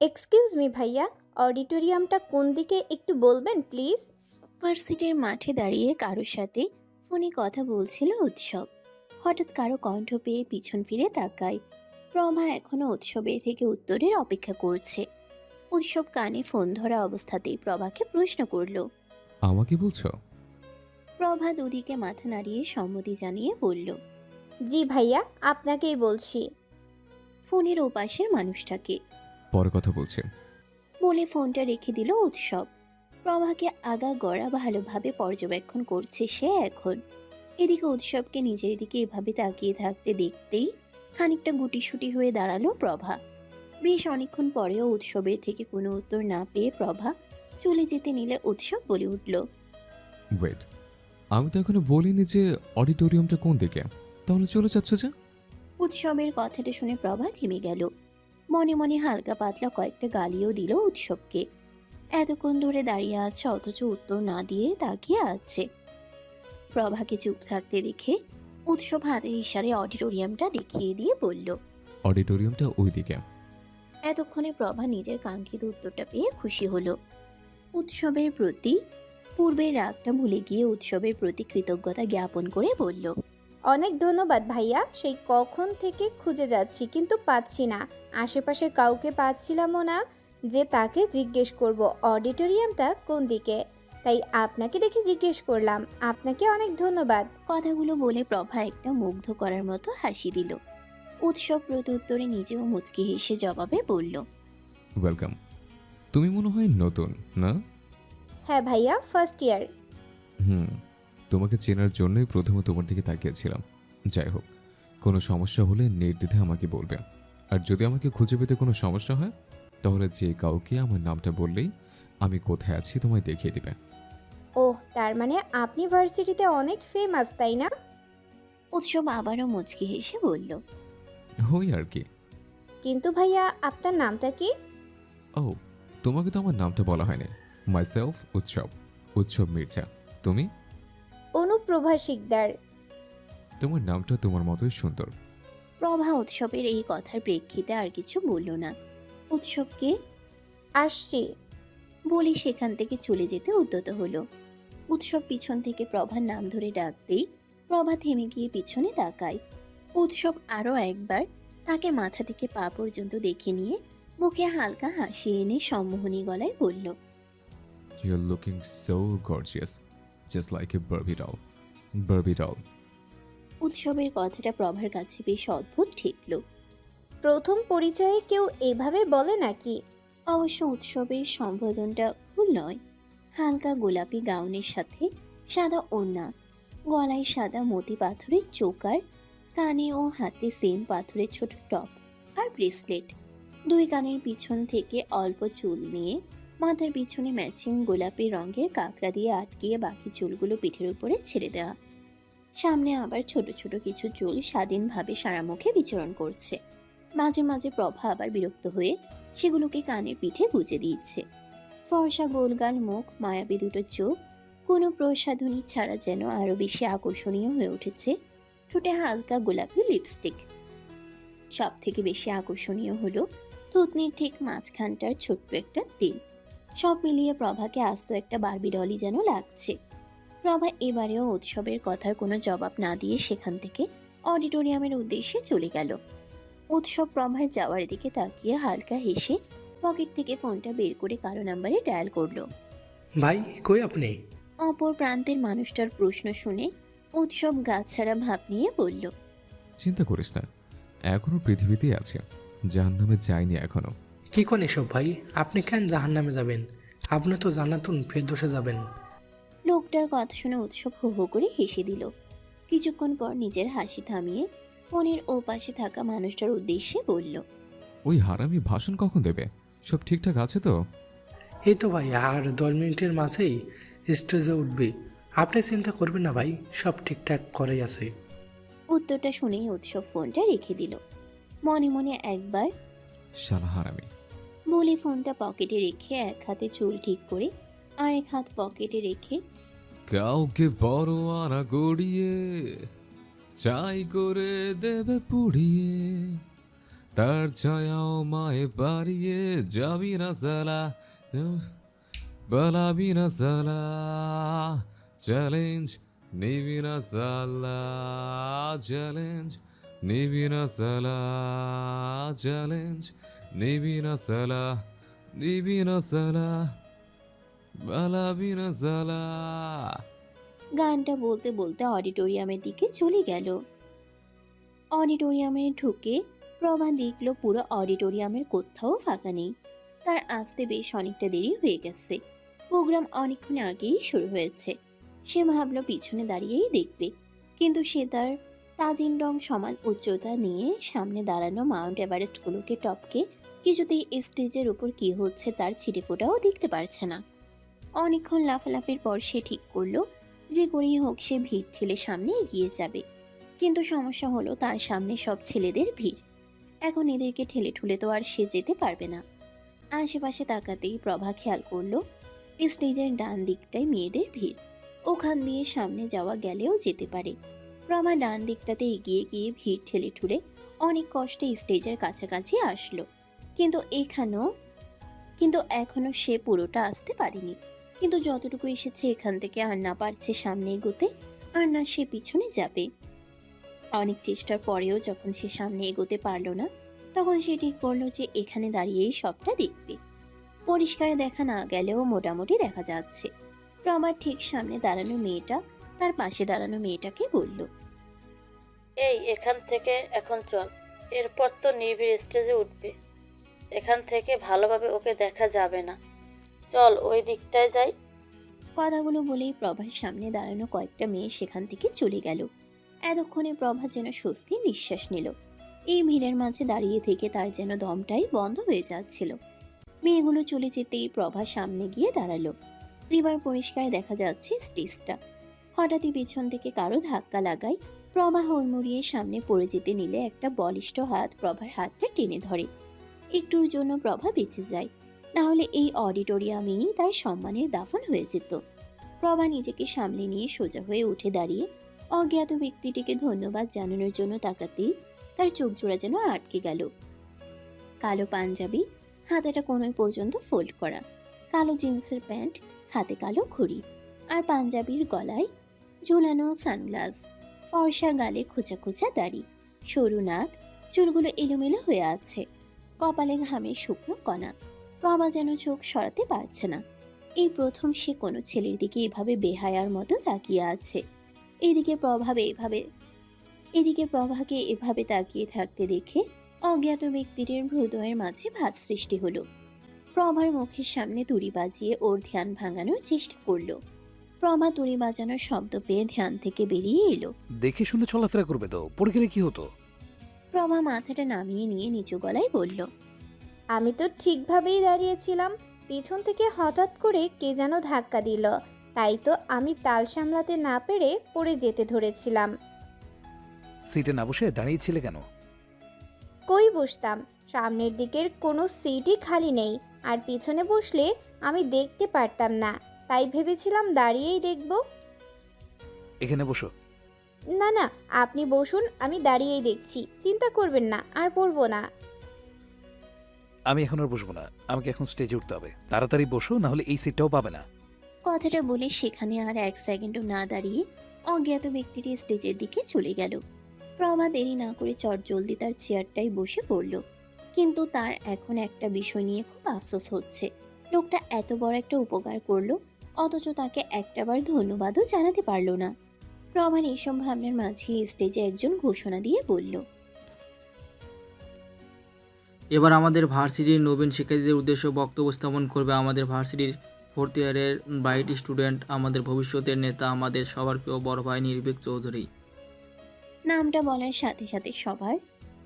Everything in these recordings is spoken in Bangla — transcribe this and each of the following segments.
এক্সকিউজ মি ভাইয়া, অডিটোরিয়ামটা কোন দিকে একটু বলবেন প্লিজ? ভার্সিটির মাঠে দাঁড়িয়ে কারোর সাথে ফোনে কথা বলছিল উৎসব। হঠাৎ কারো কণ্ঠ পেয়ে পিছন ফিরে তাকায়। প্রভা এখনো উৎসবে থেকে উত্তরের অপেক্ষা করছে। উৎসব কানে ফোন ধরা অবস্থাতেই প্রভাকে প্রশ্ন করলো। আমাকে বলছো? প্রভা দুদিকে মাথা নাড়িয়ে সম্মতি জানিয়ে বলল, জি ভাইয়া, আপনাকেই বলছি। ফোনের ওপাশের মানুষটাকে। পরে কথা বলছি। বলে ফোনটা রেখে দিল উৎসব। প্রভাকে আগা গড়া ভালোভাবে পর্যবেক্ষণ করছে সে এখন। এদিকে উৎসবকে নিজের দিকে এভাবে তাকিয়ে থাকতে দেখতেই খানিকটা গুটিসুটি হয়ে দাঁড়ালো প্রভা। বেশ অনেকক্ষণ পরেও উৎসবের থেকে কোনো উত্তর না পেয়ে প্রভা চলে যেতে নিলে উৎসব বলে উঠল, ওয়েট, আমি তো এখনো বলিনি যে অডিটোরিয়ামটা কোন দিকে, তাহলে চলে যাচ্ছ যে? উৎসবের কথাটা শুনে প্রভা থেমে গেল। মনে মনে হালকা পাতলা কয়েকটা গালিও দিল উৎসবকে। এতক্ষণ ধরে দাঁড়িয়ে আছে অথচ উত্তর না দিয়ে তাকিয়ে আছে। প্রভাকে চুপ থাকতে দেখে উৎসব হাতের ইশারায় অডিটোরিয়ামটা দেখিয়ে দিয়ে বলল। অডিটোরিয়ামটা ওই দিকে। এতক্ষণে প্রভা নিজের কাঙ্ক্ষিত উত্তরটা পেয়ে খুশি হলো। উৎসবের প্রতি পূর্বের রাগটা ভুলে গিয়ে উৎসবের প্রতি কৃতজ্ঞতা জ্ঞাপন করে বলল, অনেক ধন্যবাদ ভাইয়া, সেই কখন থেকে খুঁজে যাচ্ছি কিন্তু পাচ্ছি না। আশেপাশে কাউকে পাচ্ছিলামও না যে তাকে জিজ্ঞেস করব অডিটোরিয়ামটা কোন দিকে। তাই আপনাকে দেখে জিজ্ঞেস করলাম। আপনাকে অনেক ধন্যবাদ। কথাগুলো বলে প্রভা একটা মুগ্ধ করার মতো হাসি দিল। উৎসব প্রত্যুত্তরে নিজেও মুচকি হেসে জবাবে বলল, ওয়েলকাম। তুমি মনে হয় নতুন, না? হ্যাঁ ভাইয়া, ফার্স্ট ইয়ার। হুম, তোমাকে চেনার জন্যই প্রথমে তোমার দিকে তাকিয়েছিলাম। যাই হোক, কোনো সমস্যা হলে নির্দ্বিধায় আমাকে বলবে। আর যদি আমাকে খুঁজে পেতে কোনো সমস্যা হয়, তাহলে যে কাউকে আমার নামটা বললেই আমি কোথায় আছি তোমায় দেখিয়ে দিবে। ওহ, তার মানে আপনি ভার্সিটিতে অনেক ফেমাস, তাই না? উৎসব আবারও মুচকি হেসে বলল, হই আর কি। কিন্তু ভাইয়া, আপনার নামটা কি? ও, তোমাকে তো আমার নামটা বলা হয়নি। মাইসেলফ উৎসব, উৎসব মির্জা। তুমি? অনুপ্রভা শিকদার। তোমার নামটা তোমার মতোই সুন্দর। প্রভা উৎসবের এই কথার প্রেক্ষিতে আর কিছু বলল না। উৎসবকে আসছি। বলে সেখান থেকে চলে যেতে উদ্যত হলো। উৎসব পিছন থেকে প্রভার নাম ধরে ডাকতেই প্রভা থেমে গিয়ে পিছনে তাকায়। উৎসব আরো একবার তাকে মাথা থেকে পা পর্যন্ত দেখে নিয়ে মুখে হালকা হাসি এনে সম্মোহনী গলায় বলল, You're looking so gorgeous, just like a Barbie doll. Barbie doll. উৎসবের কথাটা প্রভার কাছে বেশ অদ্ভুত ঠেকল। প্রথম পরিচয়ে কেউ এভাবে বলে নাকি? অবশ্য উৎসবের সম্বোধনটা ভুল নয়। হালকা গোলাপি গাউনের সাথে সাদা ওড়না, গলায় সাদা মতি পাথরের চোকার, কানে ও হাতে সেম পাথরের ছোট টপ আর ব্রেসলেট। দুই কানের পিছন থেকে অল্প চুল নিয়ে মাথার পিছনে ম্যাচিং গোলাপি রঙের কাঁকড়া দিয়ে আটকিয়ে বাকি চুলগুলো পিঠের উপরে ছেড়ে দেওয়া। সামনে আবার ছোট ছোট কিছু চুল স্বাধীনভাবে সারা মুখে বিচরণ করছে। মাঝে মাঝে প্রভা আবার বিরক্ত হয়ে সেগুলোকে কানের পিঠে গুজে দিচ্ছে। ফর্সা গোলগাল মুখ, মায়াবী দুটো চোখ, কোনো প্রসাধনী ছাড়া যেন আরো বেশি আকর্ষণীয় হয়ে উঠেছে ঠোঁটে হালকা গোলাপি লিপস্টিক। সব থেকে বেশি আকর্ষণীয় হলো থুতনির ঠিক মাঝখানটার ছোট্ট একটা তিল। সব মিলিয়ে প্রভাকে আস্ত একটা বারবি ডলি যেন লাগছে। প্রভা এবারেও উৎসবের কথার কোনো জবাব না দিয়ে সেখান থেকে অডিটোরিয়ামের উদ্দেশ্যে চলে গেল। উৎসব প্রভার যাওয়ার দিকে তাকিয়ে হালকা হেসে পকেট থেকে ফোনটা বের করে কারো নাম্বারে ডায়াল করলো। ভাই কই আপনি? অপর প্রান্তের মানুষটার প্রশ্ন শুনে উৎসব গাছছাড়া ভাব নিয়ে বলল, চিন্তা করিস না, এখনো পৃথিবীতেই আছে। জাহান্নামে যায়নি এখনো। কি কোন এসব ভাই? আপনি কেন জাহান্নামে যাবেন? আপনি তো জান্নাতুন ফেরদৌসে যাবেন। লোকটার কথা শুনে উৎসব হো হো করে হেসে দিল। কিছুক্ষণ পর নিজের হাসি থামিয়ে ফোনের ওপাশে থাকা মানুষটার উদ্দেশ্যে বলল, ওই হারামি ভাষণ কখন দেবে? সব ঠিকঠাক আছে তো? এই তো ভাই, আর 10 মিনিটের মাঝেই স্টেজে উঠবে। আপনি চিন্তা করবেন না ভাই, সব ঠিকঠাক করেই আছে। উত্তরটা শুনেই উৎসব ফোনটা রেখে দিল। মনে মনে একবার শালা হারামি। বলে ফোনটা পকেটে রেখে এক হাতে চুল ঠিক করে আরেক হাত পকেটে রেখে কাউকে বড় আনা গড়িয়ে চাই করে দেবে পুড়িয়ে, তার ছায়াও মায়ে বাড়িয়ে যাবি না সালা বালাবি না সালা চ্যালেঞ্জ নিবি না সালা চ্যালেঞ্জ নিবি না সালা চ্যালেঞ্জ নিবি না সালা নিবি না সালা বালাবি না সালা। গানটা বলতে বলতে অডিটোরিয়ামের দিকে চলে গেল। অডিটোরিয়ামে ঢুকে প্রভা দেখল পুরো অডিটোরিয়ামের কোথাও ফাঁকা নেই। তার আসতে বেশ অনেকটা দেরি হয়ে গেছে। প্রোগ্রাম অনেকক্ষণ আগেই শুরু হয়েছে। সে ভাবল পিছনে দাঁড়িয়েই দেখবে, কিন্তু সে তার তাজিন রং সমান উচ্চতা নিয়ে সামনে দাঁড়ানো মাউন্ট এভারেস্টগুলোকে টপকে কিছুতেই স্টেজের উপর কি হচ্ছে তার ছিটেফোঁটাও দেখতে পারছে না। অনেকক্ষণ লাফালাফির পর সে ঠিক করলো যে করেই হোক সে ভিড় ঠেলে সামনে এগিয়ে যাবে। কিন্তু সমস্যা হলো তার সামনে সব ছেলেদের ভিড়। এখন এদেরকে ঠেলে ঠুলে তো আর সে যেতে পারবে না। আশেপাশে তাকাতেই প্রভা খেয়াল করলো স্টেজের ডান দিকটায় মেয়েদের ভিড়। ওখান দিয়ে সামনে যাওয়া গেলেও যেতে পারে। প্রভা ডান দিকটাতে এগিয়ে গিয়ে ভিড় ঠেলে ঠুলে অনেক কষ্টে স্টেজের কাছাকাছি আসলো। কিন্তু এখনো সে পুরোটা আসতে পারেনি। কিন্তু যতটুকু এসেছে এখান থেকে আর না পারছে সামনে এগোতে, আর না সে পিছনে যাবে। অনেক চেষ্টার পরেও যখন সে সামনে এগোতে পারলো না, তখন সে ঠিক করলো যে এখানে দাঁড়িয়েই সবটা দেখবে। পরিষ্কার দেখা না গেলেও মোটামুটি দেখা যাচ্ছে। প্রভার ঠিক সামনে দাঁড়ানো মেয়েটা তার পাশে দাঁড়ানো মেয়েটাকে বলল, এই এখান থেকে এখন চল, এরপর তো নিবিড় স্টেজে উঠবে। এখান থেকে ভালোভাবে ওকে দেখা যাবে না, চল ওই দিকটায় যাই। কথাগুলো বলেই প্রভার সামনে দাঁড়ানো কয়েকটা মেয়ে সেখান থেকে চলে গেল। এতক্ষণে প্রভা যেন স্বস্তির নিঃশ্বাস নিল। এই ভিড়ের মাঝে দাঁড়িয়ে থেকে তার যেন দমটাই বন্ধ হয়ে যাচ্ছিল। মেয়েগুলো চলে যেতেই প্রভা সামনে গিয়ে দাঁড়ালো। এবার পরিষ্কার দেখা যাচ্ছে স্টেজটা। হঠাৎই পিছন থেকে কারো ধাক্কা লাগায় প্রভা হুড়মুড়িয়ে সামনে পড়ে যেতে নিলে একটা বলিষ্ঠ হাত প্রভার হাতটা টেনে ধরে। একটুর জন্য প্রভা বেঁচে যায়, না হলে এই অডিটোরিয়ামেই তার সম্মানের দাফন হয়ে যেত। প্রভা নিজেকে সামলে নিয়ে সোজা হয়ে উঠে দাঁড়িয়ে অজ্ঞাত ব্যক্তিটিকে ধন্যবাদ জানানোর জন্য তাকাতেই তার চোখ জোড়া যেন আটকে গেল। কালো পাঞ্জাবি, হাতাটা কোনোই পর্যন্ত ফোল্ড করা, কালো জিন্সের প্যান্ট, হাতে কালো ঘড়ি, আর পাঞ্জাবির গলায় ঝুলানো সানগ্লাস। ফর্সা গালে খোঁচা খোঁচা দাড়ি, সরু নাক, চুলগুলো এলোমেলো হয়ে আছে, কপালে ঘামে শুকনো কণা। প্রভা যেন চোখ সরাতে পারছে না। এই প্রথম সে কোনো ছেলের দিকে এভাবে বেহায়ার মতো তাকিয়ে আছে। এদিকে প্রভাকে এভাবে তাকিয়ে থাকতে দেখে অজ্ঞাত ব্যক্তিটির হৃদয়ের মাঝে ভাঁজ সৃষ্টি হলো। প্রভার মুখের সামনে তুড়ি বাজিয়ে ওর ধ্যান ভাঙানোর চেষ্টা করলো। প্রভা তুড়ি বাজানোর শব্দ পেয়ে ধ্যান থেকে বেরিয়ে এলো। দেখে শুনে চলাফেরা করবে তো, পড়ে গেলে কি হতো? প্রভা মাথাটা নামিয়ে নিয়ে নিচু গলায় বলল, আমি তো ঠিকভাবেই দাঁড়িয়েছিলাম, পিছন থেকে হঠাৎ করে কে যেন ধাক্কা দিল, তাই তো আমি তাল সামলাতে না পেরে পড়ে যেতে ধরেছিলাম। সিটে না বসে দাঁড়িয়েছিলে কেন? কই বসতাম, সামনের দিকের কোনো সিটই খালি নেই, আর পিছনে বসলে আমি দেখতে পারতাম না, তাই ভেবেছিলাম দাঁড়িয়েই দেখব। এখানে বসো। না না, আপনি বসুন, আমি দাঁড়িয়েই দেখছি, চিন্তা করবেন না, আর পড়বো না। আমি এখন আর বসবো না, আমাকে এখন স্টেজে উঠতে হবে। তাড়াতাড়ি বসো, না হলে এই সিটটাও পাবে না। কথাটা বলে সেখানে আর এক সেকেন্ডও না দাঁড়িয়ে অজ্ঞাত ব্যক্তিটি স্টেজের দিকে চলে গেল। প্রভা দেরি না করে চটজলদি তার চেয়ারটাই বসে পড়ল। কিন্তু তার এখন একটা বিষয় নিয়ে খুব আফসোস হচ্ছে। লোকটা এত বড় একটা উপকার করলো, অথচ তাকে একটাবার ধন্যবাদও জানাতে পারলো না। প্রভার এইসব ভাবনার মাঝে স্টেজে একজন ঘোষণা দিয়ে বলল, এবার আমাদের ভার্সিটির নবীন শিক্ষার্থীদের উদ্দেশ্যে বক্তব্য স্থাপন করবে আমাদের ভার্সিটির 4th ইয়ারের ব্রাইট স্টুডেন্ট, আমাদের ভবিষ্যতের নেতা, আমাদের সবার প্রিয় বড় ভাই নির্ভীক চৌধুরী। নামটা বলার সাথে সাথে সবার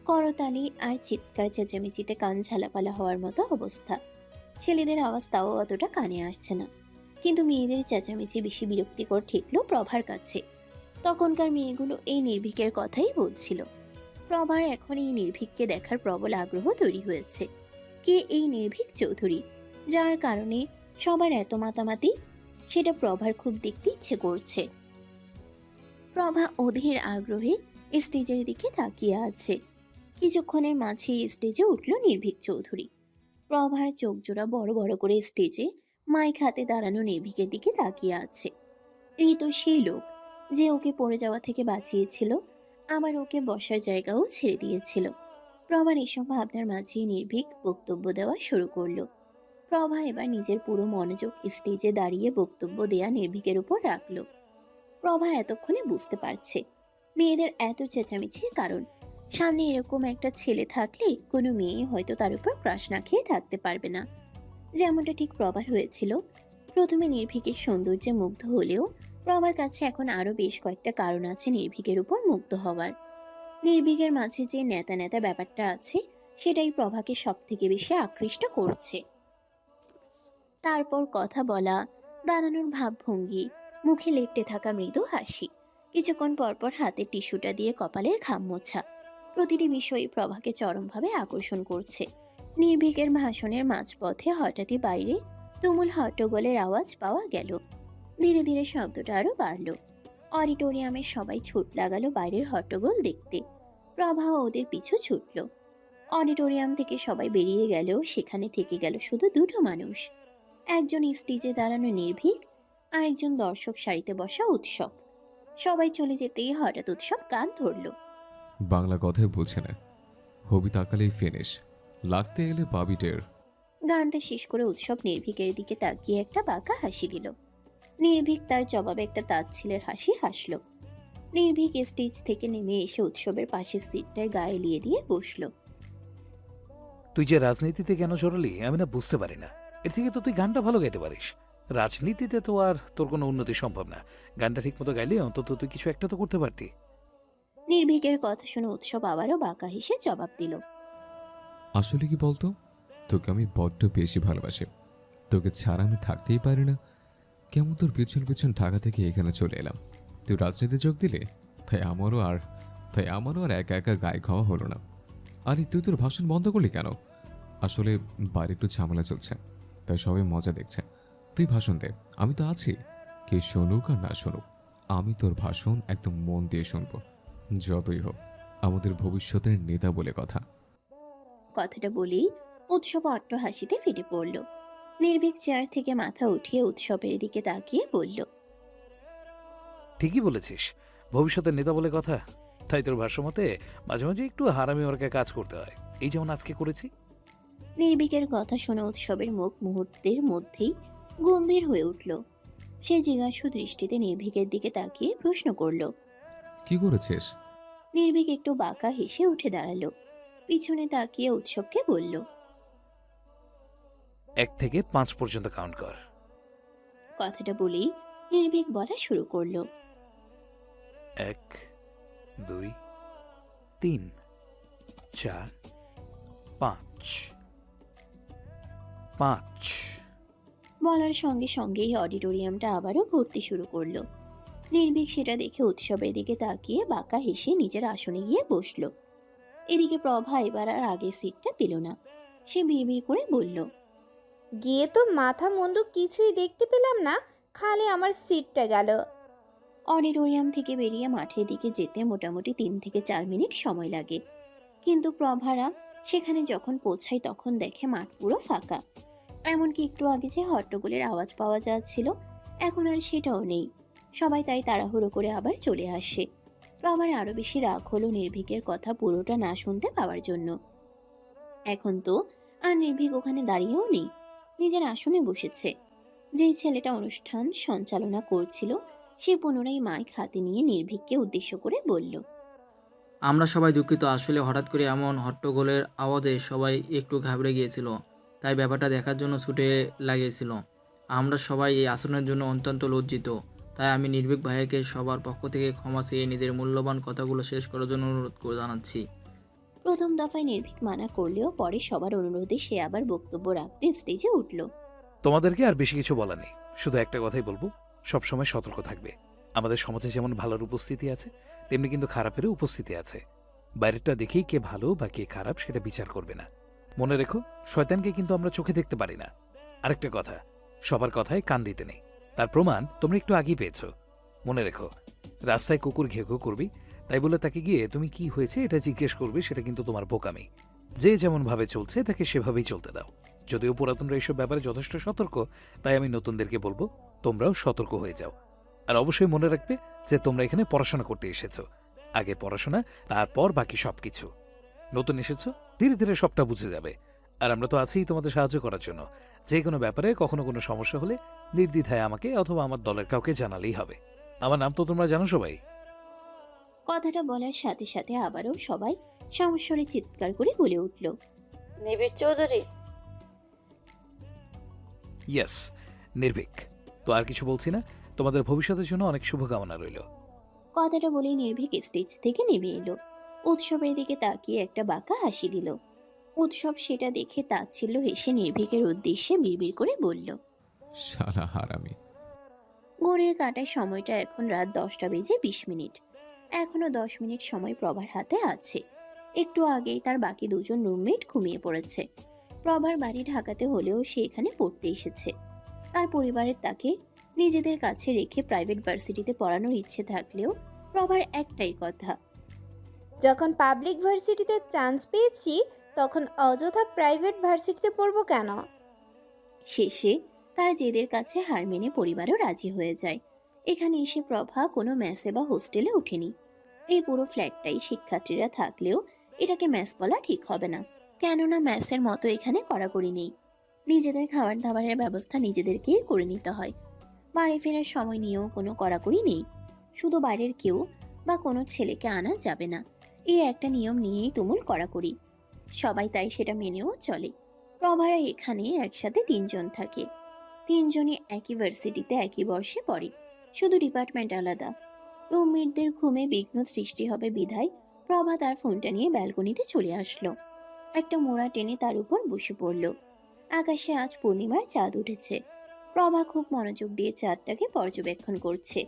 করতালি আর চিৎকার চেঁচামেচিতে কান ঝালাপালা হওয়ার মতো অবস্থা। ছেলেদের আওয়াজ তাও অতটা কানে আসছে না, কিন্তু মেয়েদের চেঁচামেচি বেশি বিরক্তিকর ঠেকলো প্রভার কাছে। তখনকার মেয়েগুলো এই নির্ভীকের কথাই বলছিল। প্রভার এখন এই নির্ভীককে দেখার প্রবল আগ্রহ তৈরি হয়েছে। কে এই নির্ভীক চৌধুরী, যার কারণে সবার এত মাতামাতি, সেটা প্রভার খুব দেখতে ইচ্ছে করছে। প্রভা অধীর আগ্রহে স্টেজের দিকে তাকিয়ে আছে, কিছুক্ষণের মাঝেই স্টেজে উঠল নির্ভীক চৌধুরী। প্রভার চোখ জোড়া বড় বড় করে স্টেজে মাইক হাতে দাঁড়ানো নির্ভীকের দিকে তাকিয়ে আছে। এই তো সেই লোক যে ওকে পড়ে যাওয়া থেকে বাঁচিয়েছিল, আবার ওকে বসার জায়গাও ছেড়ে দিয়েছিল। প্রভার এসব ভাবনার মাঝেই নির্ভীক বক্তব্য দেওয়া শুরু করলো। প্রভা এবার নিজের পুরো মনোযোগ স্টেজে দাঁড়িয়ে বক্তব্য দেয়া নির্ভীকের উপর রাখলো। প্রভা এতক্ষণে বুঝতে পারছে মেয়েদের এত চেঁচামেচির কারণ। সামনে এরকম একটা ছেলে থাকলে কোনো মেয়ে হয়তো তার উপর ক্রাশ না খেয়ে থাকতে পারবে না, যেমনটা ঠিক প্রভার হয়েছিল। প্রথমে নির্ভীকের সৌন্দর্যে মুগ্ধ হলেও প্রভার কাছে এখন আরো বেশ কয়েকটা কারণ আছে নির্ভীকের উপর মুগ্ধ হওয়ার। নির্ভীকের মাঝে যে নেতা নেতা ব্যাপারটা আছে সেটাই প্রভাকে সব থেকে বেশি আকৃষ্ট করছে। তারপর কথা বলা, দাঁড়ানোর ভাবভঙ্গি, মুখে লেপ্টে থাকা মৃদু হাসি, কিছুক্ষণ পরপর হাতে টিস্যুটা দিয়ে কপালের ঘাম মোছা, প্রতিটি বিষয় প্রভাকে চরমভাবে আকর্ষণ করছে। নির্ভীকের ভাষণের মাঝপথে হঠাৎই বাইরে তুমুল হট্টগোলের আওয়াজ পাওয়া গেল। ধীরে ধীরে শব্দটা আরো বাড়ল। অডিটোরিয়ামে সবাই ছুট লাগালো বাইরের হট্টগোল দেখতে। প্রভাও ওদের পিছু ছুটল। অডিটোরিয়াম থেকে সবাই বেরিয়ে গেলেও সেখানে থেকে গেল শুধু দুটো মানুষ, একজন স্টেজে দাঁড়ানো নির্ভীক, আরেকজন দর্শক সারিতে বসা উৎসব। সবাই চলে যেতেই হঠাৎ উৎসব গান ধরল। বাংলা কথায় বোঝে না, হবি তাকালেই ফিনিশ, লাগতে এলে পাবি টের। গানটা শেষ করে উৎসব নির্ভীকের দিকে তাকিয়ে একটা বাঁকা হাসি দিল। নির্ভীক তার জবাবে একটা তাচ্ছিলের হাসি হাসল। নির্ভীক স্টেজ থেকে নেমে এসে উৎসবের পাশের সিটটায় গায়ে লিয়ে দিয়ে বসলো। তুই যে রাজনীতিতে কেন জড়ালি আমি না বুঝতে পারি না। এর থেকে তো তুই গানটা ভালো গাইতে পারিস। রাজনীতিতে তো আর তোর কোনো উন্নতি সম্ভব না। গানটা ঠিক মতো গাইলে অন্তত তুই কিছু একটা তো করতে পারতি। নির্ভীকের কথা শুনে উৎসব আবারও বাঁকা হেসে জবাব দিল। আসলে কি বলতো, তোকে আমি বড্ড বেশি ভালোবাসি। তোকে ছাড়া আমি থাকতেই পারি না। কেমন তোর পিছন পিছন ঢাকা থেকে এখানে চলে এলাম, তুই রাজনীতি যোগ দিলে, তাই আমারও আর একা একা গায়ে খাওয়া হলো না। আরে তুই তোর ভাষণ বন্ধ করলি কেন? আসলে বাইরে একটু ঝামেলা চলছে, তাই সবাই মজা দেখছে। তুই ভাষণ দে, আমি তো আছি। কে শুনুক আর না শুনুক, আমি তোর ভাষণ একদম মন দিয়ে শুনবো। যতই হোক আমাদের ভবিষ্যতের নেতা বলে কথা। কথাটা বলেই উৎসব অট্ট হাসিতে ফেটে পড়ল। নির্ভীক চেয়ার থেকে মাথা উঠিয়ে উৎসবের দিকে তাকিয়ে বলল, ঠিকই বলেছিস, ভবিষ্যতের নেতা বলে কথা। তাই তোর ভাষ্য মতে মাঝে মাঝে একটু হারামি ওরকে কাজ করতে হয়, এই যেমন আজকে করেছি। নির্ভীকের কথা শুনে উৎসবের মুখ মুহূর্তের মধ্যেই গম্ভীর হয়ে উঠল। সে জিজ্ঞাসু দৃষ্টিতে নির্ভীকের দিকে তাকিয়ে প্রশ্ন করল। কি করেছিস? নির্ভীক একটু বাঁকা হেসে উঠে দাঁড়ালো, পিছনে তাকিয়ে উৎসবকে বলল, 1 থেকে 5 পর্যন্ত কাউন্ট কর। কথাটা বলেই নির্ভীক বলা শুরু করলো। 1 2 3 4 5 5। বলার সঙ্গে সঙ্গেই অডিটোরিয়ামটা আবারও ভর্তি শুরু করলো। নির্ভীক সেটা দেখে উৎসবের দিকে তাকিয়ে বাঁকা হেসে নিজের আসনে গিয়ে বসলো। এদিকে প্রভা এবার আর আগের সিটটা পেল না। সে বিড়বিড় করে বলল, গিয়ে তো মাথা মুন্ডু কিছুই দেখতে পেলাম না, খালি আমার সিটটা গেল। অডিটোরিয়াম থেকে বেরিয়ে মাঠের দিকে যেতে মোটামুটি 3 থেকে 4 মিনিট সময় লাগে। কিন্তু প্রভারা সেখানে যখন পৌঁছায় তখন দেখে মাঠ পুরো ফাঁকা। এমনকি একটু আগে যে হট্টগোলের আওয়াজ পাওয়া যাচ্ছিল এখন আর সেটাও নেই। সবাই তাই তাড়াহুড়ো করে আবার চলে আসে। প্রভার আরো বেশি রাগ হলো নির্ভীকের কথা পুরোটা না শুনতে পাওয়ার জন্য। এখন তো আর নির্ভীক ওখানে দাঁড়িয়েও নেই, নিজের আসনে বসেছে। যেই ছেলেটা অনুষ্ঠান সঞ্চালনা করছিল সে পুনরায় মাইক হাতে নিয়ে নির্ভীককে উদ্দেশ্য করে বলল, আমরা সবাই দুঃখিত, আসলে হঠাৎ করে এমন হট্টগোলের আওয়াজে সবাই একটু ঘাবড়ে গিয়েছিল, তাই ব্যাপারটা দেখার জন্য ছুটে লাগিয়েছিল। আমরা সবাই এই আসনের জন্য অত্যন্ত লজ্জিত, তাই আমি নির্ভীক ভাইয়াকে সবার পক্ষ থেকে ক্ষমা চেয়ে নিজের মূল্যবান কথাগুলো শেষ করার জন্য অনুরোধ করে জানাচ্ছি। প্রথম দফায় নির্ভীক মানা করলেও পরে সবার অনুরোধে সে আবার বক্তব্য রাখতে স্টেজে উঠল। তোমাদেরকে আর বেশি কিছু বলার নেই, শুধু একটা কথাই বলবো, সবসময় সতর্ক থাকবে। আমাদের সমাজে যেমন ভালোর উপস্থিতি আছে তেমনি কিন্তু খারাপেরও উপস্থিতি আছে। বাইরেটা দেখেই কে ভালো বা কে খারাপ সেটা বিচার করবে না। মনে রেখো, শয়তানকে কিন্তু আমরা চোখে দেখতে পারি না। আরেকটা কথা, সবার কথায় কান দিতে নেই, তার প্রমাণ তোমরা একটু আগেই পেয়েছ। মনে রেখো, রাস্তায় কুকুর ঘেউ ঘেউ করবি, তাই বলে তাকে গিয়ে তুমি কি হয়েছে এটা জিজ্ঞেস করবে, সেটা কিন্তু তোমার বোকামি। যে যেমন ভাবে চলছে তাকে সেভাবেই চলতে দাও। যদিও পুরাতনরা এইসব ব্যাপারে যথেষ্ট সতর্ক, তাই আমি নতুনদেরকে বলবো তোমরাও সতর্ক হয়ে যাও। আর অবশ্যই মনে রাখবে যে তোমরা এখানে পড়াশোনা করতে এসেছো। আগে পড়াশোনা, তারপর বাকি সবকিছু। নতুন এসেছো, ধীরে ধীরে সবটা বুঝে যাবে। আর আমরা তো আছিই তোমাদের সাহায্য করার জন্য। যে কোনো ব্যাপারে কখনো কোনো সমস্যা হলে নির্দ্বিধায় আমাকে অথবা আমার দলের কাউকে জানালেই হবে। আমার নাম তো তোমরা জানো সবাই। কথাটা বলার সাথে সাথে আবারও সবাই সমস্বরে চিৎকার করে বলে উঠল, নিবিড় চৌধুরী। ইয়েস, নির্ভীক। তো আর কিছু বলছি না, তোমাদের ভবিষ্যতের জন্য অনেক শুভকামনা রইল। কথাটা বলেই নির্ভীক স্টেজ থেকে নেমে এলো। উৎসবের দিকে তাকিয়ে একটা বাঁকা হাসি দিল। উৎসব সেটা দেখে তাচ্ছিল্য হেসে নির্ভীকের উদ্দেশ্যে বিড়বিড় করে বলল, শালা হারামি। ঘড়ির কাঁটায় সময়টা এখন রাত 10:20। এখনো 10 মিনিট সময় প্রভার হাতে আছে। একটু আগেই তার বাকি দুজন রুমমেট ঘুমিয়ে পড়েছে। প্রভার বাড়ি ঢাকাতে হলেও সে এখানে পড়তে এসেছে। তার পরিবারের তাকে নিজেদের কাছে রেখে প্রাইভেট ভার্সিটিতে পড়ানোর ইচ্ছে থাকলেও প্রভার একটাই কথা, যখন পাবলিক ভার্সিটিতে চান্স পেয়েছি তখন অযথা প্রাইভেট ভার্সিটিতে পড়বো কেন? শেষে তারা জেদের কাছে হার মেনে পরিবারও রাজি হয়ে যায়। এখানে এসে প্রভা কোনো মেসে বা হোস্টেলে ওঠেনি। এই পুরো ফ্ল্যাটটাই শিক্ষার্থীরা থাকলেও এটাকে মেস বলা ঠিক হবে না, কেননা মেসের মতো এখানে কড়াকড়ি নেই। নিজেদের খাবার দাবারের ব্যবস্থা নিজেদেরকেই করে নিতে হয়। বাড়ি ফেরার সময় নিয়েও কোনো কড়াকড়ি নেই। শুধু বাইরের কেউ বা কোনো ছেলেকে আনা যাবে না, এই একটা নিয়ম নিয়েই তুমুল কড়াকড়ি। সবাই তাই সেটা মেনেও চলে। প্রভারা এখানে একসাথে 3 জন থাকে। 3 জনই একই ভার্সিটিতে একই বর্ষে পড়ে, শুধু ডিপার্টমেন্ট আলাদা। রুমমেটদের ঘুমে বিঘ্ন সৃষ্টি হবে বিধায় প্রভা তার ফোনটা নিয়ে ব্যালকনিতে চলে আসলো। একটা মোড়া টেনে তার উপর বসে পড়ল। আকাশে আজ পূর্ণিমার চাঁদ উঠেছে। প্রভা খুব মনোযোগ দিয়ে চাঁদটাকে পর্যবেক্ষণ করছে।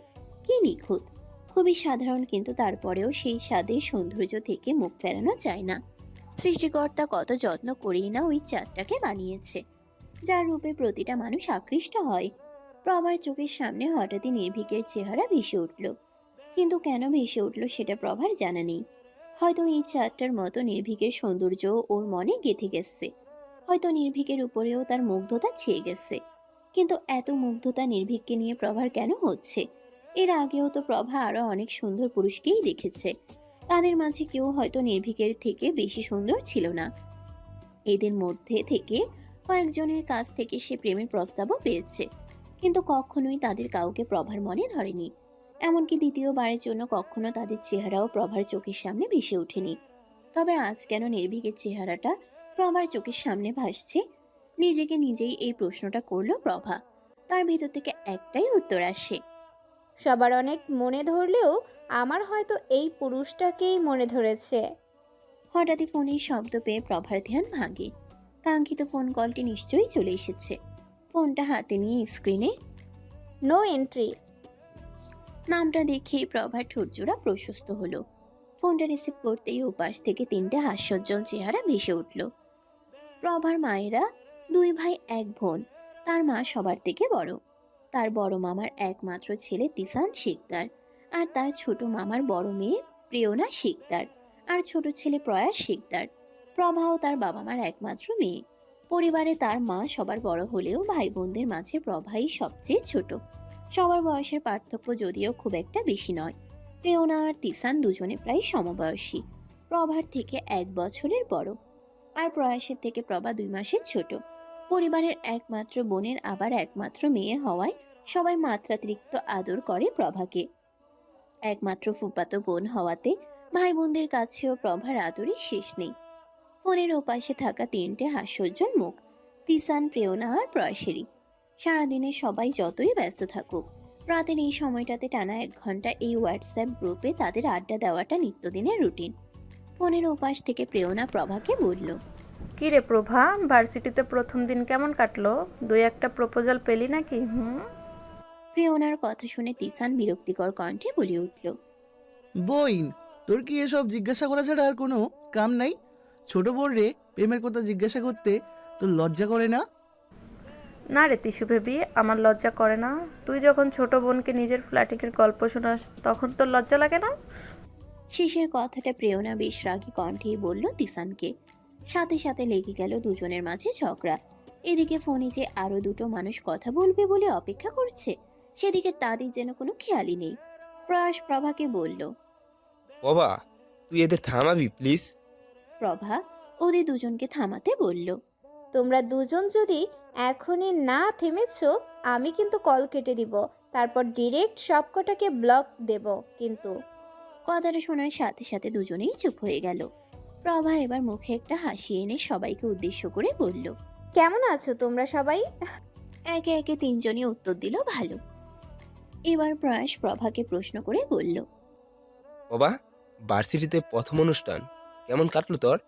কি নিখুঁত, খুবই সাধারণ, কিন্তু তারপরেও সেই স্বাদের সৌন্দর্য থেকে মুখ ফেরানো যায় না। সৃষ্টিকর্তা কত যত্ন করেই না ওই চাঁদটাকে বানিয়েছে, যার রূপে প্রতিটা মানুষ আকৃষ্ট হয়। প্রভার চোখের সামনে হঠাৎই নির্ভীকের চেহারা ভেসে উঠল, কিন্তু কেন ভেসে উঠল সেটা প্রভার জানা নেই। হয়তো এই চাঁদটার মতো নির্ভীকের সৌন্দর্য ওর মনে গেঁথে গেছে, হয়তো নির্ভীকের উপরেও তার মুগ্ধতা ছেয়ে গেছে। কিন্তু এত মুগ্ধতা নির্ভীককে নিয়ে প্রভার কেন হচ্ছে? এর আগেও তো প্রভা আরো অনেক সুন্দর পুরুষকেই দেখেছে। তাদের মাঝে কেউ হয়তো নির্ভীকের থেকে বেশি সুন্দর ছিল না। এদের মধ্যে থেকে কয়েকজনের কাছ থেকে সে প্রেমের প্রস্তাবও পেয়েছে, কিন্তু কখনোই তাদের কাউকে প্রভার মনে ধরেনি। এমনকি দ্বিতীয়বারের জন্য কখনো তাদের চেহারাও প্রভার চোখের সামনে ভেসে ওঠেনি। তবে আজ কেন নির্ভীকের চেহারাটা প্রভার চোখের সামনে ভাসছে? নিজেকে নিজেই এই প্রশ্নটা করলো প্রভা। তার ভেতর থেকে একটাই উত্তর আসে, সবার অনেক মনে ধরলেও আমার হয়তো এই পুরুষটাকেই মনে ধরেছে। হঠাৎই ফোনের শব্দ পেয়ে প্রভার ধ্যান ভাঙে। কাঙ্ক্ষিত ফোন কলটি নিশ্চয়ই চলে এসেছে। ফোনটা হাতে নিয়ে স্ক্রিনে নো এন্ট্রি। নামটা দেখেই প্রভার ঠোঁটজোড়া প্রশস্ত হলো। ফোনটা রিসিভ করতেই ওপাশ থেকে 3টে হাস্যোজ্জ্বল চেহারা ভেসে উঠল। প্রভার মায়েরা 2 ভাই 1 বোন। তার মা সবার থেকে বড়। তার বড় মামার একমাত্র ছেলে তিসান শিকদার, আর তার ছোট মামার বড় মেয়ে প্রিয়না শিকদার, আর ছোট ছেলে প্রয়াস শিকদার। প্রভাও তার বাবা মার একমাত্র মেয়ে। পরিবারে তার মা সবার বড় হলেও ভাই বোনদের মাঝে প্রভাই সবচেয়ে ছোট। সবার বয়সের পার্থক্য যদিও খুব একটা বেশি নয়। প্রিয়না আর তিসান দুজনে প্রায় সমবয়সী। প্রভার থেকে 1 বছরের বড়, আর প্রয়াসের থেকে প্রভা 2 মাসের ছোট। পরিবারের একমাত্র বোনের আবার একমাত্র মেয়ে হওয়ায় সবাই মাত্রাতিরিক্ত আদর করে প্রভাকে। একমাত্র ফুফাতো বোন হওয়াতে ভাই বোনদের কাছেও প্রভার আদরের শেষ নেই। ফোনের ওপাশে থাকা 3টে হাস্যোজ্জ্বল মুখ, তিসান, প্রিয়না আর প্রয়াসেরই। সারাদিনে সবাই যতই ব্যস্ত থাকুক, রাতের এই সময়টাতে টানা 1 ঘন্টা এই হোয়াটসঅ্যাপ গ্রুপে তাদের আড্ডা দেওয়াটা নিত্যদিনের রুটিন। ফোনের ওপাশ থেকে প্রিয়না প্রভাকে বলল, কি রে প্রভা, ভার্সিটিতে প্রথম দিন কেমন কাটলো? 2-1টা প্রপোজাল পেলি নাকি? প্রিয়নার কথা শুনে তিসান বিরক্তিকর কণ্ঠে বলে উঠল, বইন, তোর কি এসব জিজ্ঞাসা করা ছাড়া আর কোনো কাম নাই? ছোট বোন রে প্রেমের কথা জিজ্ঞাসা করতে তোর লজ্জা করে না? না রে তিসু বেবি, আমার লজ্জা করে না। তুই যখন ছোট বোনকে নিজের ফ্ল্যাটিংয়ের গল্প শোনাস তখন তোর লজ্জা লাগে না? শেষের কথাটা প্রেরণা বেশ রাগী কণ্ঠেই বলল তিসানকে। সাথে সাথে লেগে গেল দুজনের মাঝে ঝগড়া। এদিকে ফোনে যে আরো দুটো মানুষ কথা বলবে বলে অপেক্ষা করছে, সেদিকে তাদের যেন কোনো খেয়ালই নেই। প্রয়াস প্রভাকে বলল। বাবা, তুই এদের থামাবি প্লিজ? প্রভা ওদের দুজনকে থামাতে বলল। তোমরা দুজন যদি এখনই না থেমেছো, আমি কিন্তু কল কেটে দিব, তারপর ডিরেক্ট সবকটাকে ব্লক দেব কিন্তু। কথাটা শোনার সাথে সাথে দুজনেই চুপ হয়ে গেল। প্রভা এবার মুখে একটা হাসি এনে সবাইকে উদ্দেশ্য করে বলল। কেমন আছো তোমরা সবাই? একে একে তিনজনই উত্তর দিল ভালো। এবার প্রয়াস প্রভাকে প্রশ্ন করে বলল। বাবা, ভার্সিটিতে প্রথম অনুষ্ঠান কেমন কাটলো তোর?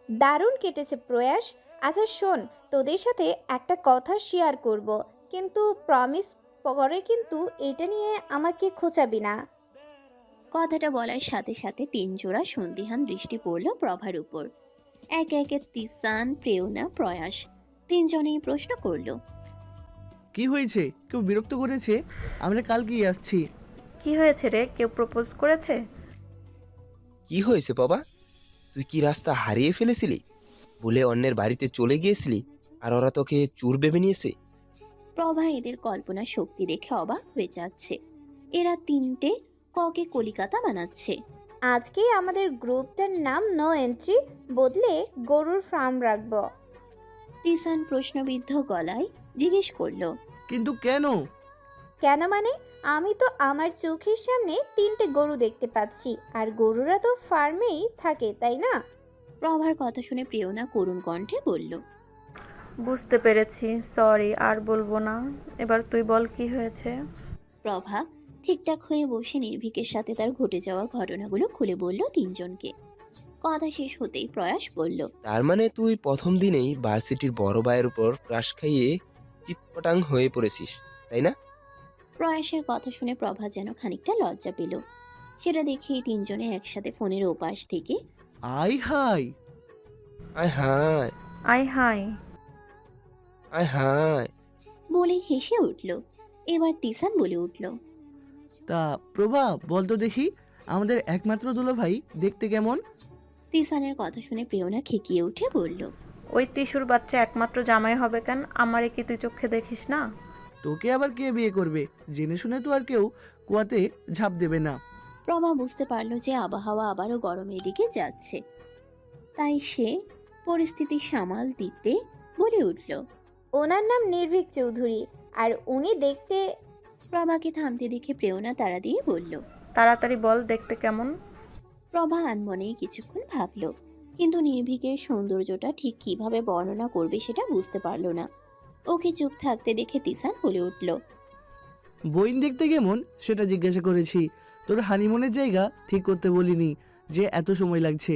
দারুণ কেটেছে প্রয়াস। আচ্ছা শোন, তোদের সাথে একটা কথা শেয়ার করব, কিন্তু প্রমিস করে কিন্তু এটা নিয়ে আমাকে খোঁচাবি না। কথাটা বলার সাথে সাথে তিন জোড়া সন্দিহান দৃষ্টি পড়ল প্রভার উপর। একে একে তিসান, প্রেরণা, প্রয়াস তিনজনেই প্রশ্ন করলো। কি হয়েছে? কেউ বিরক্ত করেছে? আমরা কালকেই আসছি। কি হয়েছে রে, কেউ প্রপোজ করেছে? কি হয়েছে বাবা? তুই কি রাস্তা হারিয়ে ফেলেছিলি বলে অন্যের বাড়িতে চলে গিয়েছিলি আর ওরা তোকে চোর ভেবে নিয়েছে? প্রভা এদের কল্পনা শক্তি দেখে অবাক হয়ে যাচ্ছে। এরা তিনটে ককে কলিকাতা বানাচ্ছে। আজকেই আমাদের গ্রুপটার নাম নো এন্ট্রি বদলে গরুর ফার্ম রাখবো। তিসান প্রশ্নবিদ্ধ গলায় জিজ্ঞেস করলো। কিন্তু কেন? কেন মানে? আমি তো আমার চোখের সামনে 3টে গরু দেখতে পাচ্ছি, আর গরুরা তো ফার্মেই থাকে, তাই না? প্রভার কথা শুনে প্রিয়না করুণ কণ্ঠে বলল। বুঝতে পেরেছি, সরি, আর বলবো না। এবার তুই বল কি হয়েছে। প্রভা ঠিকঠাক হয়ে বসে নির্ভীকের সাথে তার ঘটে যাওয়া ঘটনাগুলো খুলে বলল তিনজনকে। কথা শেষ হতেই প্রয়াস বলল। তার মানে তুই প্রথম দিনেই ভার্সিটির বড় ভাইয়ের উপর ক্রাশ খাইয়ে চিৎপটাং হয়ে পড়েছিস, তাই না? প্রয়াসের কথা শুনে প্রভা যেন খানিকটা লজ্জা পেল। সেটা দেখেই তিনজনে একসাথে ফোনের ওপাশ থেকে আই হাই আয় হায়, আই হাই আয় হায় বলে হেসে উঠল। এবার তিসান বলে উঠল। তা প্রভা বলতো দেখি, আমাদের একমাত্র দুলাভাই দেখতে কেমন? তিসানের কথা শুনে প্রিয়না খেকিয়ে উঠে বলল। ওই টিসুর বাচ্চা একমাত্র জামাই হবে কেন? আমারে কি তুই চোখে দেখিস না? তোকে আবার কে বিয়ে করবে? জেনে শুনে তো আর কেউ কুয়াতে ঝাঁপ দেবে না। প্রভা বুঝতে পারল যে আবহাওয়া আবারও গরমের দিকে যাচ্ছে, তাই সে পরিস্থিতি সামাল দিতে বলে উঠল। ওনার নাম নির্ভীক চৌধুরী, আর উনি দেখতে। প্রভাকে থামতে দেখে প্রেরণা তাড়া দিয়ে বলল। তাড়াতাড়ি বল, দেখতে কেমন? প্রভা আনমনেই কিছুক্ষণ ভাবল, কিন্তু নির্ভীকের সৌন্দর্যটা ঠিক কিভাবে বর্ণনা করবে সেটা বুঝতে পারল না। ওকে চুপ থাকতে দেখে তিসান বলে উঠল। বইন দেখতে কেমন সেটা জিজ্ঞাসা করেছি, তোর হানিমুনের জায়গা ঠিক করতে বলিনি যে এত সময় লাগছে।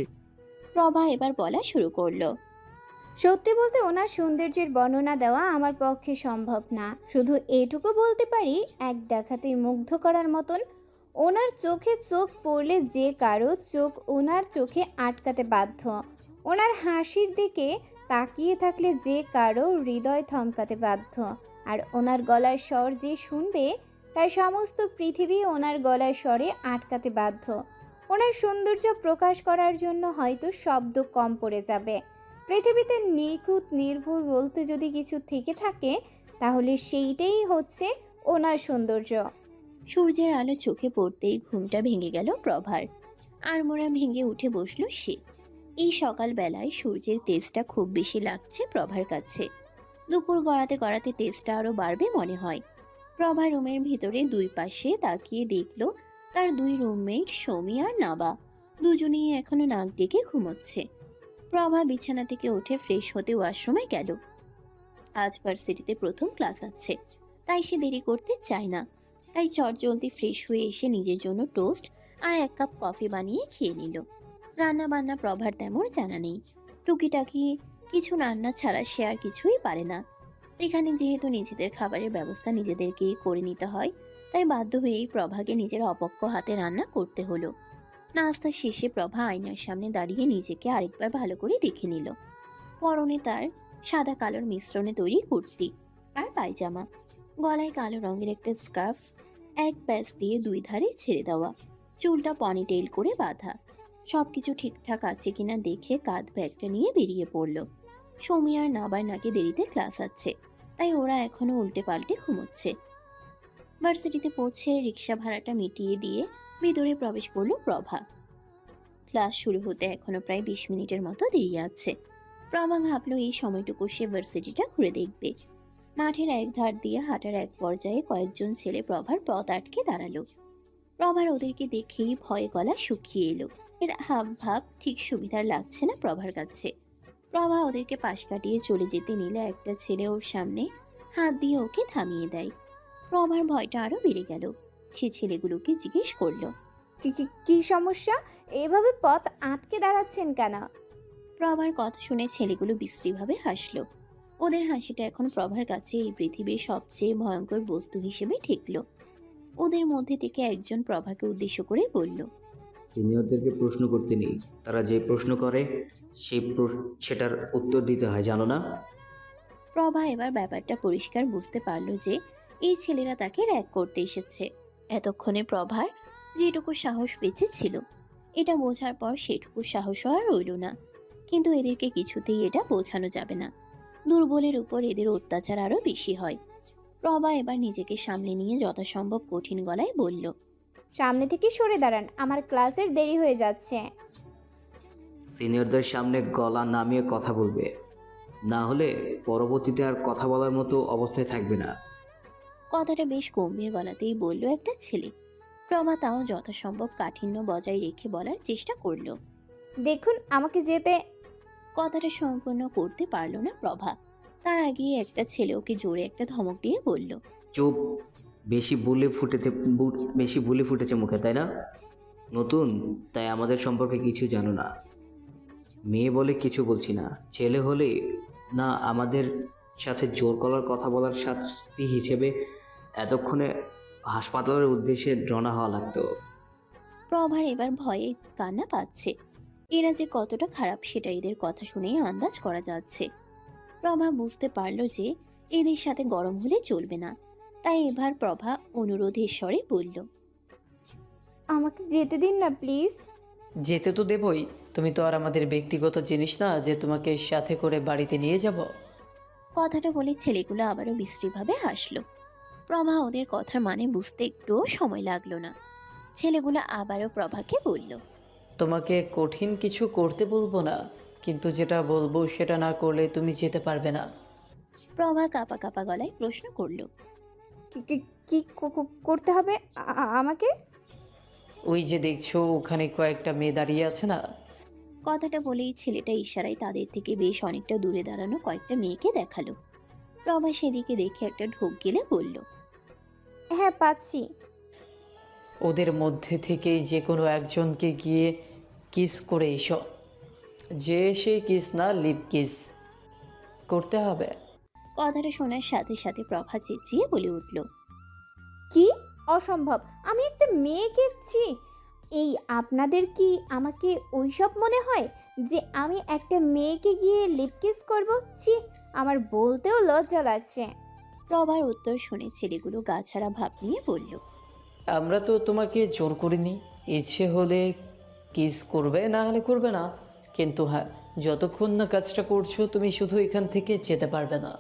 প্রভা এবার বলা শুরু করলো। সত্যি বলতে ওনার সৌন্দর্যের বর্ণনা দেওয়া আমার পক্ষে সম্ভব না। শুধু এটুকু বলতে পারি, এক দেখাতেই মুগ্ধ করার মতন। ওনার চোখে চোখ পড়লে যে কারো চোখ ওনার চোখে আটকাতে বাধ্য। ওনার হাসির দিকে তাকিয়ে থাকলে যে কারো হৃদয় থমকাতে বাধ্য। আর ওনার গলার স্বর যে শুনবে, তার সমস্ত পৃথিবী ওনার গলার স্বরে আটকাতে বাধ্য। ওনার সৌন্দর্য প্রকাশ করার জন্য হয়তো শব্দ কম পড়ে যাবে। পৃথিবীতে নিখুঁত নির্ভুল বলতে যদি কিছু থেকে থাকে, তাহলে সেইটাই হচ্ছে ওনার সৌন্দর্য। সূর্যের আলো চোখে পড়তেই ঘুমটা ভেঙে গেল প্রভার। আড়মোড়া ভেঙে উঠে বসলো সে। এই সকালবেলায় সূর্যের তেজটা খুব বেশি লাগছে প্রভার কাছে। দুপুর গড়াতে গড়াতে তেজটা আরো বাড়বে মনে হয়। প্রভা রুমের ভিতরে দুই পাশে তাকিয়ে দেখলো তার দুই রুমমেট সৌমি আর নাবা দুজনেই এখনো নাক ডেকে ঘুমোচ্ছে। প্রভা বিছানা থেকে উঠে ফ্রেশ হতে ওয়াশরুমে গেল। আজ ভার্সিটিতে প্রথম ক্লাস আছে, তাই সে দেরি করতে চায় না। তাই চটজলদি ফ্রেশ হয়ে এসে নিজের জন্য টোস্ট আর 1 কাপ কফি বানিয়ে খেয়ে নিল। রান্না বান্না প্রভার তেমন জানা নেই। টুকিটাকি কিছু রান্না ছাড়া সে আর কিছুই পারে না। এখানে যেহেতু নিজেদের খাবারের ব্যবস্থা নিজেদেরকেই করে নিতে হয়, তাই বাধ্য হয়েই প্রভাকে নিজের অপক্ষ হাতে রান্না করতে হলো। নাস্তা শেষে প্রভা আয়নার সামনে দাঁড়িয়ে নিজেকে আরেকবার ভালো করে দেখে নিল। পরনে তার সাদা কালোর মিশ্রণে তৈরি কুর্তি আর পায়জামা, গলায় কালো রঙের একটা স্কার্ফ, এক প্যাচ দিয়ে দুই ধারে ছেড়ে দেওয়া। চুলটা পনিটেইল করে বাঁধা। সবকিছু ঠিকঠাক আছে কিনা দেখে কাঁধ ব্যাগটা নিয়ে বেরিয়ে পড়ল। সৌমি আর নাবার নাকি দেরিতে ক্লাস আছে, তাই ওরা এখনো উল্টে পাল্টে ঘুমোচ্ছে। ভার্সিটিতে পৌঁছে রিক্সা ভাড়াটা মিটিয়ে দিয়ে ভিতরে প্রবেশ করলো প্রভা। ক্লাস শুরু হতে এখনো প্রায় 20 মিনিটের মতো দেরি আছে। প্রভা ভাবলো এই সময়টুকু সে ভার্সিটিটা ঘুরে দেখবে। মাঠের এক ধার দিয়ে হাঁটার এক পর্যায়ে কয়েকজন ছেলে প্রভার পথ আটকে দাঁড়ালো। প্রভার ওদেরকে দেখেই ভয়ে গলা শুকিয়ে এলো। এর হাব ভাব ঠিক সুবিধার লাগছে না প্রভার কাছে। প্রভা ওদেরকে পাশ কাটিয়ে চলে যেতে নিলে একটা ছেলে ওর সামনে হাত দিয়ে ওকে থামিয়ে দেয়। প্রভার ভয়টা আরো বেড়ে গেল। সে ছেলেগুলোকে জিজ্ঞেস করলো, কি সমস্যা? এভাবে পথ আটকে দাঁড়াচ্ছেন কেন? প্রভার কথা শুনে ছেলেগুলো বিশ্রীভাবে হাসলো। ওদের হাসিটা এখন প্রভার কাছে এই পৃথিবীর সবচেয়ে ভয়ঙ্কর বস্তু হিসেবে ঠেকলো। ওদের মধ্যে থেকে একজন প্রভাকে উদ্দেশ্য করে বলল, সিনিয়রদেরকে প্রশ্ন করতে নেই, তারা যে প্রশ্ন করে সেটার উত্তর দিতে হয়, জানো না? প্রভা এবার ব্যাপারটা পরিষ্কার বুঝতে পারলো যে এই ছেলেরা তাকে র‍্যাগ করতে এসেছে। এতক্ষণে প্রভার যেটুকু সাহস বেঁচে ছিল, এটা বোঝার পর সেটুকু সাহসও আর রইল না। কিন্তু এদেরকে কিছুতেই এটা বোঝানো যাবে না। দুর্বলের উপর এদের অত্যাচার আরো বেশি হয়। প্রভা এবার নিজেকে সামলে নিয়ে যথাসম্ভব কঠিন গলায় বলল, সামনে থেকে সরে দাঁড়ান, আমার ক্লাসের দেরি হয়ে যাচ্ছে। সিনিয়রদের সামনে গলা নামিয়ে কথা বলবে, না হলে পরবর্তীতে আর কথা বলার মতো অবস্থায় থাকবে না। কথাটা বেশ গম্ভীর গলাতেই বলল একটা ছেলে। প্রভা তাও যথাসম্ভব কাঠিন্য বজায় রেখে বলার চেষ্টা করলো। দেখুন, আমাকে যেতে। কথাটা সম্পূর্ণ করতে পারল না প্রভা। তার আগে একটা ছেলে ওকে জোরে একটা ধমক দিয়ে বলল, চুপ, বেশি বুলি ফুটেছে মুখে, তাই না? নতুন, তাই আমাদের সম্পর্কে কিছু জানো না। মেয়ে বলে কিছু বলছি না, ছেলে হলে না আমাদের সাথে জোর গলার কথা বলার শাস্তি হিসেবে এতক্ষণে হাসপাতালের উদ্দেশ্যে রওনা হওয়া লাগতো। প্রভার এবার ভয়ে কান্না পাচ্ছে। এরা যে কতটা খারাপ সেটা এদের কথা শুনেই আন্দাজ করা যাচ্ছে। প্রভা বুঝতে পারলো যে এদের সাথে গরম হলে চলবে না। তাই এবার প্রভা অনুরোধের স্বরে বলল, আমাকে যেতে দিন না প্লিজ। যেতে তো দেবই, তুমি তো আর আমাদের ব্যক্তিগত জিনিস না যে তোমাকে সাথে করে বাড়িতে নিয়ে যাব। কথাটা বলে ছেলেগুলো আবারও বিশ্রীভাবে হাসলো। প্রভা ওদের কথার মানে বুঝতে একটুও সময় লাগলো না। ছেলেগুলো আবারও প্রভাকে বলল, তোমাকে কঠিন কিছু করতে বলবো না, কিন্তু যেটা বলবো সেটা না করলে তুমি যেতে পারবে না। প্রভা কাঁপা কাঁপা গলায় প্রশ্ন করলো, কি করতে হবে আমাকে? ওই যে দেখছো ওখানে কয়েকটা মেয়ে দাঁড়িয়ে আছে না? কথাটা বলেই ছেলেটা ইশারায় তাদের থেকে বেশ অনেকটা দূরে দাঁড়ানো কয়েকটা মেয়েকে দেখালো। প্রভা সেদিকে দেখে একটা ঢোক গেলে বলল, হ্যাঁ পাচ্ছি। ওদের মধ্যে থেকেই যে কোনো একজনকে গিয়ে কিস করে এসো। যে সেই কিস না, লিপ কিস করতে হবে। কথাটা শোনার সাথে সাথে প্রভা চেঁচিয়ে বলে উঠল, কি? অসম্ভব! আমি একটা মেয়েকে এই আপনাদের কি আমাকে ওইসব মনে হয় যে আমি একটা মেয়েকে গিয়ে লিপ কিস করব? ছি, আমার বলতেও লজ্জা লাগছে। প্রভার উত্তর শুনে ছেলেগুলো গাছাড়া ভাব নিয়ে বলল, আমরা তো তোমাকে জোর করিনি, ইচ্ছে হলে কিস করবে, না হলে করবে না। কিন্তু হ্যাঁ, যতক্ষণ না কাজটা করছো তুমি শুধু এখান থেকে যেতে পারবে না।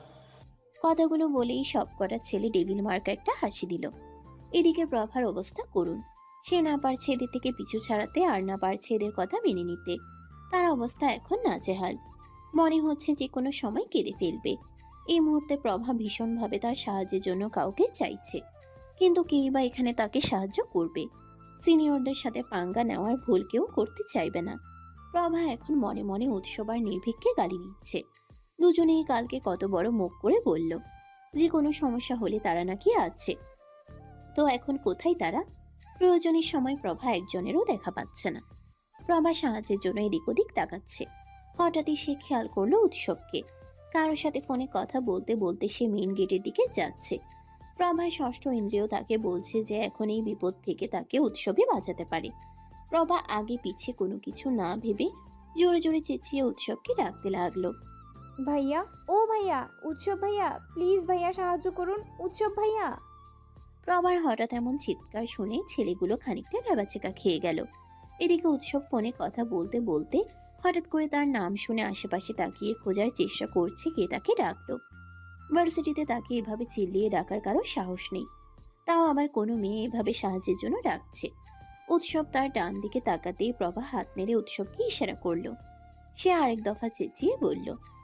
কথাগুলো বলেই সব কটা ছেলে ডেভিল মার্কা একটা হাসি দিল। এদিকে প্রভার অবস্থা করুণ। সে না পারছে এদের থেকে পিছু ছাড়াতে, আর না পারছে এদের কথা মেনে নিতে। তার অবস্থা এখন নাজেহাল। মনে হচ্ছে যে কোনো সময় কেঁদে ফেলবে। এই মুহূর্তে প্রভা ভীষণভাবে তার সাহায্যের জন্য কাউকে চাইছে, কিন্তু কেই বা এখানে তাকে সাহায্য করবে? সিনিয়রদের সাথে পাঙ্গা নেওয়ার ভুল কেউ করতে চাইবে না। প্রভা এখন মনে মনে উৎসব আর নির্ভীককে গালি দিচ্ছে। দুজনেই কালকে কত বড় মুখ করে বলল যে কোনো সমস্যা হলে তারা নাকি আছে। তো এখন কোথায় তারা? প্রয়োজনের সময় প্রভা একজনেরও দেখা পাচ্ছে না। প্রভা সাহায্যের জন্য এদিক ওদিক তাকাচ্ছে। হঠাৎই সে খেয়াল করলো উৎসবকে। কারোর সাথে ফোনে কথা বলতে বলতে সে মেইন গেটের দিকে যাচ্ছে। প্রভার ষষ্ঠ ইন্দ্রিয় তাকে বলছে যে এখন এই বিপদ থেকে তাকে উৎসবই বাঁচাতে পারে। প্রভা আগে পিছে কোনো কিছু না ভেবে জোরে জোরে চেঁচিয়ে উৎসবকে ডাকতে লাগলো, ভাইয়া, ও ভাইয়া, উৎসব ভাইয়া, প্লিজ ভাইয়া সাহায্য করুন, উৎসব ভাইয়া। প্রভার হঠাৎ এমন চিৎকার শুনে ছেলেগুলো খানিকটা ভ্যাবাচেকা খেয়ে গেল। এদিকে উৎসব ফোনে কথা বলতে বলতে হঠাৎ করে তার নাম শুনে আশেপাশে তাকিয়ে খোঁজার চেষ্টা করছে কে তাকে ডাকলো। ভার্সিটিতে তাকে এভাবে চিল্লিয়ে ডাকার কারো সাহস নেই, তাও আবার কোনো মেয়ে এভাবে সাহায্যের জন্য ডাকছে। উৎসব তার ডান দিকে তাকাতেই প্রভা হাত নেড়ে উৎসবকে ইশারা করলো। সে আরেক দফা চেঁচিয়ে বলল,